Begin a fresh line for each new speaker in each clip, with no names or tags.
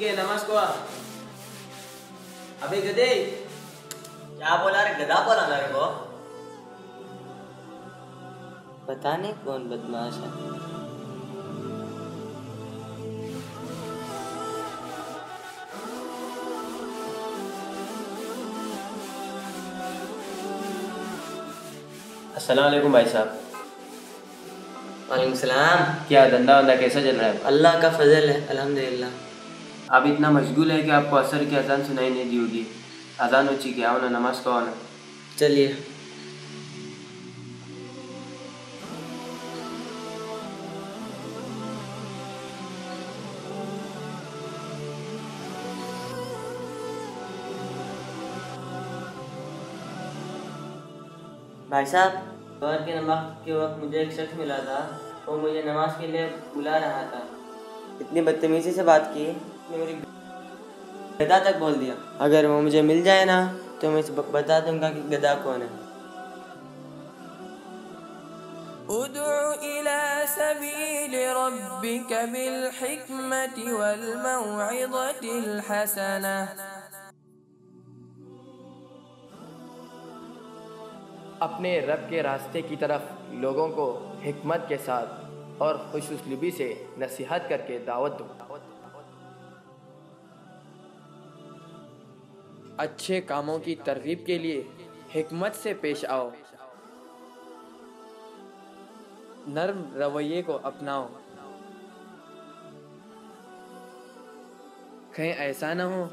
ٹھیک ہے نماز کو ابھی گدے
کیا بولا رے؟ گدا بولا میرے کو؟
پتہ نہیں کون بدماش ہے.
السلام علیکم بھائی صاحب.
وعلیکم السلام.
کیا دھندا وندہ کیسا چل رہا ہے؟
اللہ کا فضل ہے الحمدللہ.
آپ اتنا مشغول ہے کہ آپ کو عصر کی اذان سنائی نہیں دی ہوگی. اذان ہو چکی ہے، آؤ نا نماز کو آؤ نا.
چلیے. بھائی صاحب، ظہر کی نماز کے وقت مجھے ایک شخص ملا تھا. وہ مجھے نماز کے لیے بلا رہا تھا. اتنی بدتمیزی سے بات کی کہ میری گدا تک بول دیا. اگر وہ مجھے مل جائے نا تو میں اسے بتا دوں گا کہ گدا کون ہے.
ادع إلى سبيل ربك بالحكمة والموعظة الحسنة.
اپنے رب کے راستے کی طرف لوگوں کو حکمت کے ساتھ اور خوش اسلوبی سے نصیحت کر کے دعوت دو. اچھے کاموں کی ترغیب کے لیے حکمت سے پیش آؤ. نرم رویے کو اپناؤ. کہیں ایسا نہ ہو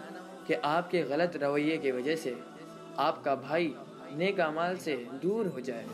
کہ آپ کے غلط رویے کی وجہ سے آپ کا بھائی نیک اعمال سے دور ہو جائے.